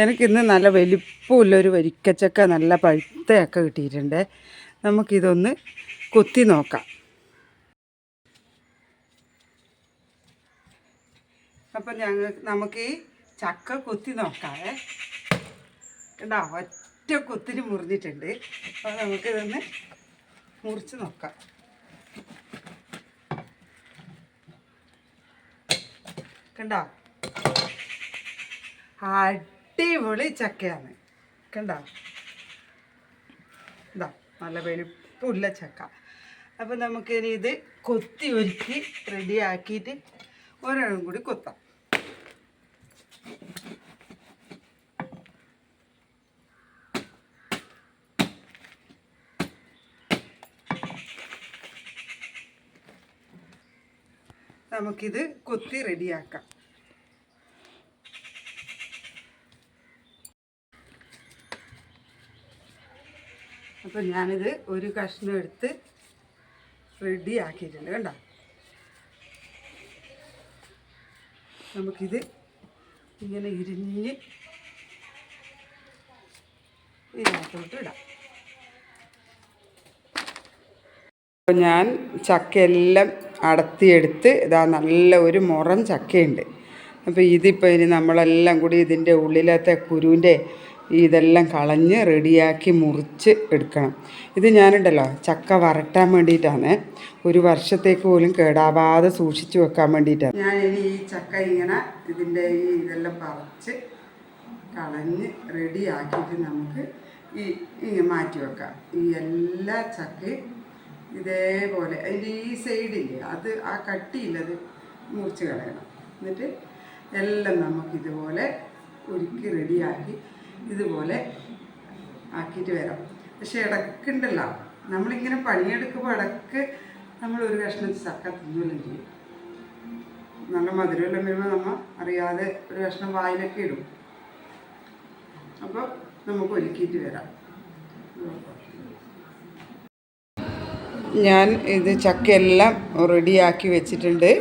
എനിക്കിന്ന് നല്ല വലിപ്പമുള്ളൊരു വരിക്കച്ചക്ക നല്ല പഴുത്തയൊക്കെ കിട്ടിയിട്ടുണ്ട്. നമുക്കിതൊന്ന് കൊത്തി നോക്കാം. അപ്പം നമുക്ക് ഈ ചക്ക കൊത്തി നോക്കാവേ. കണ്ടോ, ഒറ്റ കൊത്തിന് മുറിഞ്ഞിട്ടുണ്ട്. അപ്പോൾ നമുക്കിതൊന്ന് മുറിച്ച് നോക്കാം. കണ്ടോ, അടിപൊളി ചക്കയാണ്. കണ്ടോ, ഇതാ നല്ല വെളുപ്പുള്ള ചക്ക. അപ്പം നമുക്കിനി ഇത് കൊത്തി ഒരുക്കി റെഡിയാക്കിയിട്ട് ഒരെണ്ണം കൂടി കൊത്താം. നമുക്കിത് കൊത്തി റെഡിയാക്കാം. അപ്പം ഞാനിത് ഒരു കഷ്ണം എടുത്ത് റെഡിയാക്കിയിട്ടുണ്ട്. കണ്ടോ, നമുക്കിത് ഇങ്ങനെ ഇരിഞ്ഞ് ഇതിനകത്തോട്ട് ഇടാം. അപ്പോൾ ഞാൻ ചക്കയെല്ലാം അടത്തിയെടുത്ത് ഇതാ നല്ല ഒരു മുറം ചക്കയുണ്ട്. അപ്പോൾ ഇതിപ്പോൾ ഇനി നമ്മളെല്ലാം കൂടി ഇതിൻ്റെ ഉള്ളിലത്തെ കുരുവിൻ്റെ ഇതെല്ലാം കളഞ്ഞ് റെഡിയാക്കി മുറിച്ച് എടുക്കണം. ഇത് ഞാനുണ്ടല്ലോ ചക്ക വരട്ടാൻ വേണ്ടിയിട്ടാണ്, ഒരു വർഷത്തേക്ക് പോലും കേടാവാതെ സൂക്ഷിച്ച് വെക്കാൻ വേണ്ടിയിട്ടാണ്. ഞാൻ ഇനി ഈ ചക്ക ഇങ്ങനെ ഇതിൻ്റെ ഈ ഇതെല്ലാം പറിച്ച് കളഞ്ഞ് റെഡിയാക്കിയിട്ട് നമുക്ക് ഇങ്ങനെ മാറ്റി വെക്കാം. ഈ എല്ലാ ചക്കയും ഇതേപോലെ അതിൻ്റെ ഈ സൈഡില്ലേ അത് ആ കട്ടിയില്ലത് മുറിച്ച് കളയണം. എന്നിട്ട് എല്ലാം നമുക്കിതുപോലെ ഒരുക്കി റെഡിയാക്കി ഇതുപോലെ ആക്കിയിട്ട് വരാം. പക്ഷെ ഇടക്കുണ്ടല്ലോ, നമ്മളിങ്ങനെ പണിയെടുക്കുമ്പോൾ ഇടക്ക് നമ്മളൊരു കഷ്ണം ചക്ക തിന്നുകയും ചെയ്യും. നല്ല മധുരമെല്ലാം വരുമ്പോൾ നമ്മൾ അറിയാതെ ഒരു കഷ്ണം വായിലൊക്കെ ഇടും. അപ്പോൾ നമുക്ക് ഒരുക്കിയിട്ട് വരാം. ഞാൻ ഇത് ചക്കയെല്ലാം റെഡിയാക്കി വെച്ചിട്ടുണ്ട്.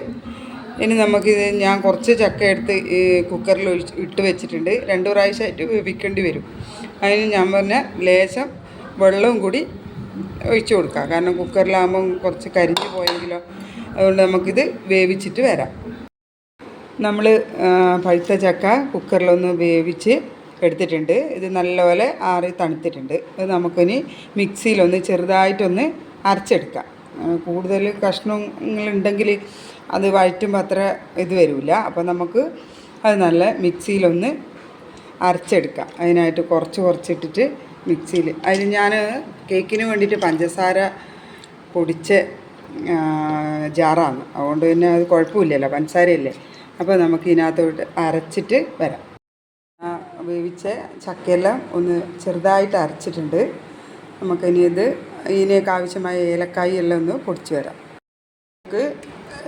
ഇനി നമുക്കിത് ഞാൻ കുറച്ച് ചക്ക എടുത്ത് കുക്കറിൽ ഇട്ട് വെച്ചിട്ടുണ്ട്. 2 പ്രാവശ്യമായിട്ട് വേവിക്കേണ്ടി വരും. അതിന് ഞാൻ പറഞ്ഞ ലേശം വെള്ളവും കൂടി ഒഴിച്ച് കൊടുക്കാം. കാരണം കുക്കറിലാകുമ്പം കുറച്ച് കരിഞ്ഞു പോയെങ്കിലോ, അതുകൊണ്ട് നമുക്കിത് വേവിച്ചിട്ട് വരാം. നമ്മൾ പഴുത്ത ചക്ക കുക്കറിലൊന്ന് വേവിച്ച് എടുത്തിട്ടുണ്ട്. ഇത് നല്ലപോലെ ആറി തണുത്തിട്ടുണ്ട്. ഇത് നമുക്കിനി മിക്സിയിലൊന്ന് ചെറുതായിട്ടൊന്ന് അരച്ചെടുക്കാം. കൂടുതൽ കഷ്ണങ്ങളുണ്ടെങ്കിൽ അത് വഴറ്റുമ്പോൾ അത്ര ഇത് വരില്ല. അപ്പോൾ നമുക്ക് അത് നല്ല മിക്സിയിലൊന്ന് അരച്ചെടുക്കാം. അതിനായിട്ട് കുറച്ചിട്ടിട്ട് മിക്സിയിൽ അതിന് ഞാൻ കേക്കിന് വേണ്ടിയിട്ട് പഞ്ചസാര പൊടിച്ച ജാറാണ്. അതുകൊണ്ട് പിന്നെ അത് കുഴപ്പമില്ലല്ലോ, പഞ്ചസാരയല്ലേ. അപ്പോൾ നമുക്ക് ഇതിനകത്തോട്ട് അരച്ചിട്ട് വരാം. വേവിച്ച ചക്കയെല്ലാം ഒന്ന് ചെറുതായിട്ട് അരച്ചിട്ടുണ്ട്. നമുക്കിനി ഇതിനേക്ക് ആവശ്യമായ ഏലക്കായി എല്ലാം ഒന്ന് പൊടിച്ച് വരാം. നമുക്ക്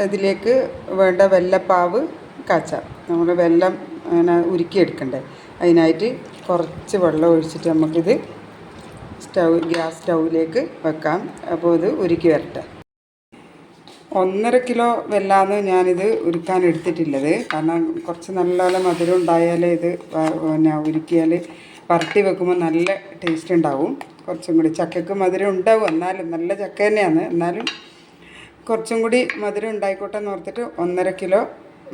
ഇതിലേക്ക് വേണ്ട വെല്ലപ്പാവ് കാച്ചാം. നമ്മൾ വെല്ലം അങ്ങനെ ഉരുക്കിയെടുക്കണ്ടേ, അതിനായിട്ട് കുറച്ച് വെള്ളം ഒഴിച്ചിട്ട് നമുക്കിത് ഗ്യാസ് സ്റ്റൗവിലേക്ക് വെക്കാം. അപ്പോൾ ഇത് ഉരുക്കി വരട്ടെ. 1.5 കിലോ വെല്ലമാണ് ഞാനിത് ഉരുക്കാൻ എടുത്തിട്ടുള്ളത്. കാരണം കുറച്ച് നല്ലപോലെ മധുരം ഉണ്ടായാലേ ഇത് പിന്നെ ഉരുക്കിയാൽ വരട്ടി വെക്കുമ്പോൾ നല്ല ടേസ്റ്റ് ഉണ്ടാവും. കുറച്ചും കൂടി ചക്കയ്ക്ക് മധുരം ഉണ്ടാവും, എന്നാലും നല്ല ചക്ക തന്നെയാണ്, എന്നാലും കുറച്ചും കൂടി മധുരം ഉണ്ടായിക്കോട്ടെ എന്ന് ഓർത്തിട്ട് 1.5 കിലോ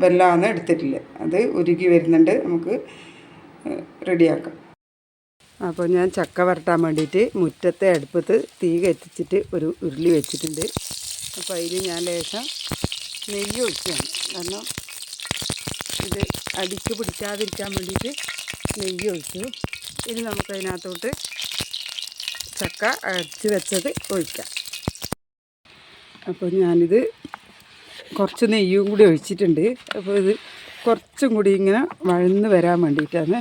വെല്ലമാണ് എടുത്തിട്ടുള്ളത്. അത് ഉരുക്കി വരുന്നുണ്ട്, നമുക്ക് റെഡിയാക്കാം. അപ്പോൾ ഞാൻ ചക്ക വരട്ടാൻ വേണ്ടിയിട്ട് മുറ്റത്തെ അടുപ്പത്ത് തീ കത്തിച്ചിട്ട് ഒരു ഉരുളി വെച്ചിട്ടുണ്ട്. അപ്പോൾ അതിൽ ഞാൻ ലേശം നെയ്യ് ഒഴിക്കുകയാണ്. കാരണം ഇത് അടിക്ക് പിടിക്കാതിരിക്കാൻ വേണ്ടിയിട്ട് നെയ്യ് ഒഴിച്ചു. ഇനി നമുക്കതിനകത്തോട്ട് ചക്ക അടിച്ച് വെച്ചത് ഒഴിക്കാം. അപ്പോൾ ഞാനിത് കുറച്ച് നെയ്യും കൂടി ഒഴിച്ചിട്ടുണ്ട്. അപ്പോൾ ഇത് കുറച്ചും കൂടി ഇങ്ങനെ വഴന്ന് വരാൻ വേണ്ടിയിട്ടാണ്.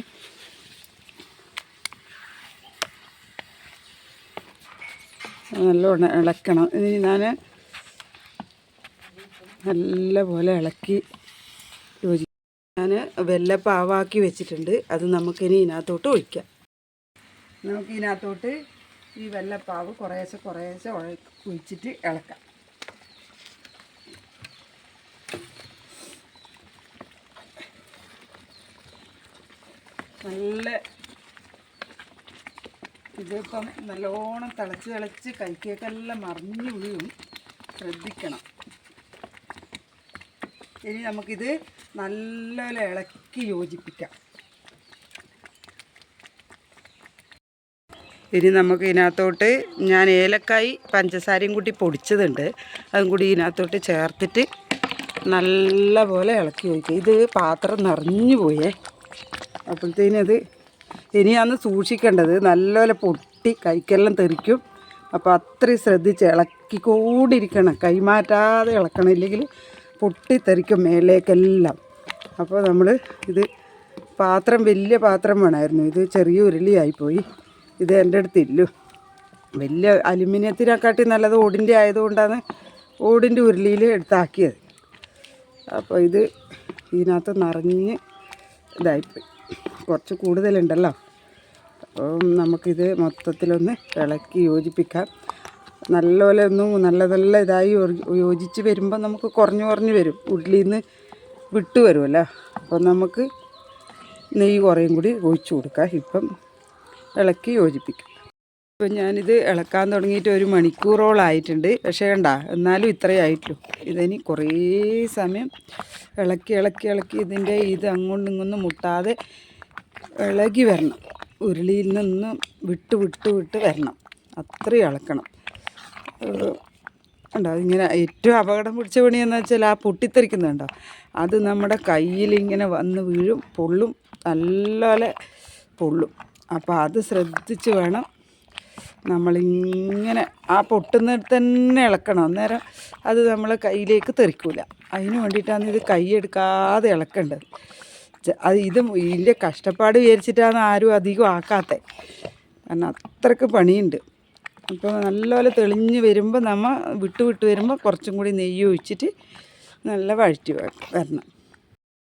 നല്ലോണം ഇളക്കണം. ഇനി ഞാൻ നല്ലപോലെ ഇളക്കി യോജിക്കും. ഞാൻ വെല്ലപ്പാവാക്കി വെച്ചിട്ടുണ്ട്. അത് നമുക്കിനി ഇതിനകത്തോട്ട് ഒഴിക്കാം. നമുക്കിതിനകത്തോട്ട് ഈ വെല്ലപ്പാവ് കുറേശ്ശെ ഒഴിച്ചിട്ട് ഇളക്കാം. നല്ല ഇതിപ്പം നല്ലോണം തിളച്ച് കൈക്കേക്കെല്ലാം മറിഞ്ഞു വീഴും, ശ്രദ്ധിക്കണം. ഇനി നമുക്കിത് നല്ലപോലെ ഇളക്കി യോജിപ്പിക്കാം. ഇനി നമുക്ക് ഇതിനകത്തോട്ട് ഞാൻ ഏലക്കായി പഞ്ചസാരയും കൂട്ടി പൊടിച്ചതുണ്ട്, അതും കൂടി ഇതിനകത്തോട്ട് ചേർത്തിട്ട് നല്ല പോലെ ഇളക്കി വയ്ക്കുക. ഇത് പാത്രം നിറഞ്ഞു പോയേ, അപ്പോഴത്തേനത് ഇനിയാണ് സൂക്ഷിക്കേണ്ടത്. നല്ലപോലെ പൊട്ടി കൈക്കെല്ലാം തെറിക്കും. അപ്പോൾ അത്രയും ശ്രദ്ധിച്ച് ഇളക്കിക്കൊണ്ടിരിക്കണം, കൈമാറ്റാതെ ഇളക്കണം, ഇല്ലെങ്കിൽ പൊട്ടിത്തെറിക്കും മേലേക്കെല്ലാം. അപ്പോൾ നമ്മൾ ഇത് പാത്രം വലിയ പാത്രം വേണമായിരുന്നു, ഇത് ചെറിയ ഉരുളിയായിപ്പോയി. ഇത് എൻ്റെ അടുത്തില്ലു. വലിയ അലുമിനിയത്തിനെക്കാട്ടി നല്ലത് ഓടിൻ്റെ ആയതുകൊണ്ടാണ് ഓടിൻ്റെ ഉരുളിയിൽ എടുത്താക്കിയത്. അപ്പോൾ ഇത് ഇതിനകത്ത് നിറഞ്ഞ് ഇതായിപ്പോയി, കുറച്ച് കൂടുതലുണ്ടല്ലോ. അപ്പം നമുക്കിത് മൊത്തത്തിലൊന്ന് ഇളക്കി യോജിപ്പിക്കാം. നല്ലപോലെ നല്ല ഇതായി യോജിച്ച് വരുമ്പോൾ നമുക്ക് കുറഞ്ഞു വരും, ഉരുളിയിൽ നിന്ന് വിട്ട് വരുമല്ലോ. അപ്പം നമുക്ക് നെയ്യ് കുറേയും കൂടി ഒഴിച്ചു കൊടുക്കാം. ഇപ്പം ഇളക്കി യോജിപ്പിക്കും. ഇപ്പം ഞാനിത് ഇളക്കാൻ തുടങ്ങിയിട്ട് 1 മണിക്കൂറോളമായിട്ടുണ്ട്. പക്ഷേ കണ്ട, എന്നാലും ഇത്രയേ ആയിട്ടുള്ളൂ. ഇതിനി കുറേ സമയം ഇളക്കി ഇതിൻ്റെ ഇത് അങ്ങോട്ടും ഇങ്ങൊന്നും മുട്ടാതെ ഇളകി വരണം. ഉരുളിയിൽ നിന്ന് വിട്ട് വരണം, അത്രയും ഇളക്കണം. ഉണ്ടോ ഇങ്ങനെ ഏറ്റവും അപകടം പിടിച്ച പണിയെന്ന് വെച്ചാൽ ആ പൊട്ടിത്തെറിക്കുന്നുണ്ടോ, അത് നമ്മുടെ കയ്യിലിങ്ങനെ വന്ന് വീഴും, പൊള്ളും, നല്ലപോലെ പൊള്ളും. അപ്പോൾ അത് ശ്രദ്ധിച്ച് വേണം നമ്മളിങ്ങനെ ആ പൊട്ടുന്നിടത്ത് തന്നെ ഇളക്കണം. അന്നേരം അത് നമ്മളെ കയ്യിലേക്ക് തെറിക്കില്ല. അതിന് വേണ്ടിയിട്ടാണ് ഇത് കൈയെടുക്കാതെ ഇളക്കേണ്ടത്. അത് ഇതിൻ്റെ കഷ്ടപ്പാട് വിചാരിച്ചിട്ടാണ് ആരും അധികം ആക്കാത്തത്, കാരണം അത്രയ്ക്ക് പണിയുണ്ട്. അപ്പോൾ നല്ലപോലെ തെളിഞ്ഞ് വരുമ്പോൾ നമ്മൾ വിട്ട് വരുമ്പോൾ കുറച്ചും കൂടി നെയ്യ് ഒഴിച്ചിട്ട് നല്ല വഴറ്റി വരണം.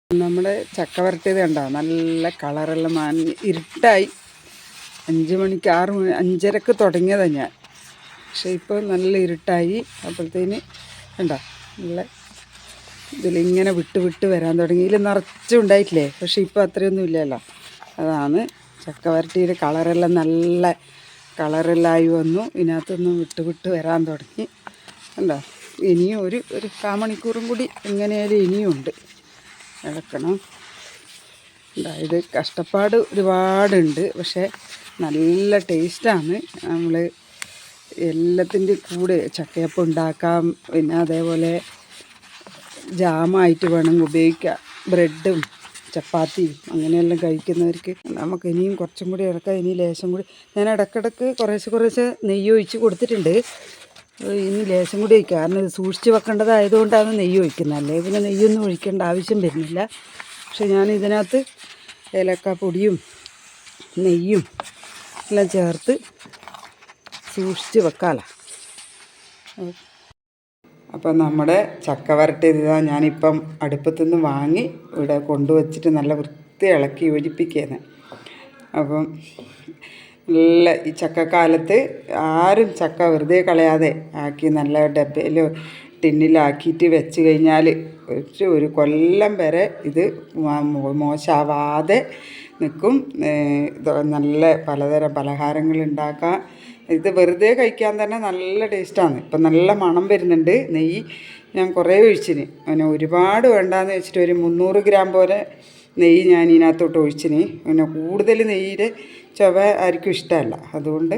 നമ്മുടെ ചക്ക വരട്ടിയത് കണ്ടോ, നല്ല കളറെല്ലാം മാഞ്ഞ് ഇരുട്ടായി. 5 മണിക്ക് 6 മണി 5:30 തുടങ്ങിയതാണ് ഞാൻ, പക്ഷേ ഇപ്പോൾ നല്ല ഇരുട്ടായി. അപ്പോഴത്തേന് കണ്ടോ നല്ല ഇതിലിങ്ങനെ വിട്ട് വരാൻ തുടങ്ങി. ഇതിൽ നിറച്ചും ഉണ്ടായിട്ടില്ലേ, പക്ഷേ ഇപ്പോൾ അത്രയൊന്നും ഇല്ലല്ലോ. അതാണ് ചക്ക വരട്ടിയുടെ കളറെല്ലാം നല്ല കളറെല്ലായി വന്നു. ഇതിനകത്തൊന്നും വിട്ട് വരാൻ തുടങ്ങി. കണ്ടോ, ഇനിയും ഒരു 1/4 മണിക്കൂറും കൂടി എങ്ങനെയായാലും ഇനിയുണ്ട് ഇളക്കണം. ഇത് കഷ്ടപ്പാട് ഒരുപാടുണ്ട്, പക്ഷേ നല്ല ടേസ്റ്റാണ്. നമ്മൾ എല്ലാത്തിൻ്റെ കൂടെ ചക്കയപ്പം ഉണ്ടാക്കാം, പിന്നെ അതേപോലെ ജാമായിട്ട് വേണം ഉപയോഗിക്കാം. ബ്രെഡും ചപ്പാത്തിയും അങ്ങനെയെല്ലാം കഴിക്കുന്നവർക്ക് നമുക്ക് ഇനിയും കുറച്ചും കൂടി ഇളക്കാം. ഇനി ലേശം കൂടി ഞാൻ ഇടയ്ക്കിടയ്ക്ക് കുറേശ്ശെ നെയ്യ് ഒഴിച്ച് കൊടുത്തിട്ടുണ്ട്. ഇനി ലേശം കൂടി ഒഴിക്കുക, കാരണം ഇത് സൂക്ഷിച്ച് വെക്കേണ്ടതായതുകൊണ്ടാണ് നെയ്യ് ഒഴിക്കുന്നത്, അല്ലേ പിന്നെ നെയ്യൊന്നും ഒഴിക്കേണ്ട ആവശ്യം വരുന്നില്ല. പക്ഷെ ഞാൻ ഇതിനകത്ത് ഏലക്കാപ്പൊടിയും നെയ്യും എല്ലാം ചേർത്ത് സൂക്ഷിച്ച് വെക്കാമല്ലോ. അപ്പം നമ്മുടെ ചക്ക വരട്ടിയത് ഞാനിപ്പം അടുപ്പത്തുനിന്ന് വാങ്ങി ഇവിടെ കൊണ്ടുവച്ചിട്ട് നല്ല വൃത്തി ഇളക്കി യോജിപ്പിക്കുകയാണ്. അപ്പം നല്ല ഈ ചക്കക്കാലത്ത് ആരും ചക്ക വെറുതെ കളയാതെ ആക്കി നല്ല ഡബ്ബയിലോ ടിന്നിലാക്കിയിട്ട് വെച്ച് കഴിഞ്ഞാൽ ഒരു കൊല്ലം വരെ ഇത് മോശമാവാതെ നിൽക്കും. നല്ല പലതരം പലഹാരങ്ങൾ ഉണ്ടാക്കാം. ഇത് വെറുതെ കഴിക്കാൻ തന്നെ നല്ല ടേസ്റ്റാണ്. ഇപ്പം നല്ല മണം വരുന്നുണ്ട്. നെയ്യ് ഞാൻ കുറേ ഒഴിച്ചിന്, പിന്നെ ഒരുപാട് വേണ്ടാന്ന് വെച്ചിട്ട് ഒരു 300 ഗ്രാം പോലെ നെയ്യ് ഞാൻ ഇതിനകത്തോട്ട് ഒഴിച്ചിന്. പിന്നെ കൂടുതൽ നെയ്യുടെ ചുവ ആർക്കും ഇഷ്ടമല്ല, അതുകൊണ്ട്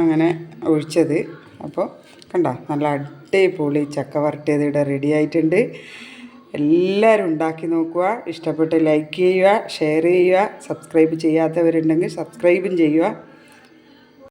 അങ്ങനെ ഒഴിച്ചത്. അപ്പോൾ കണ്ടോ, നല്ല അടിപൊളി ചക്ക വരട്ടിയത് ഇവിടെ റെഡി ആയിട്ടുണ്ട്. എല്ലാവരും ഉണ്ടാക്കി നോക്കുക. ഇഷ്ടപ്പെട്ട് ലൈക്ക് ചെയ്യുക, ഷെയർ ചെയ്യുക, സബ്സ്ക്രൈബ് ചെയ്യാത്തവരുണ്ടെങ്കിൽ സബ്സ്ക്രൈബും ചെയ്യുക.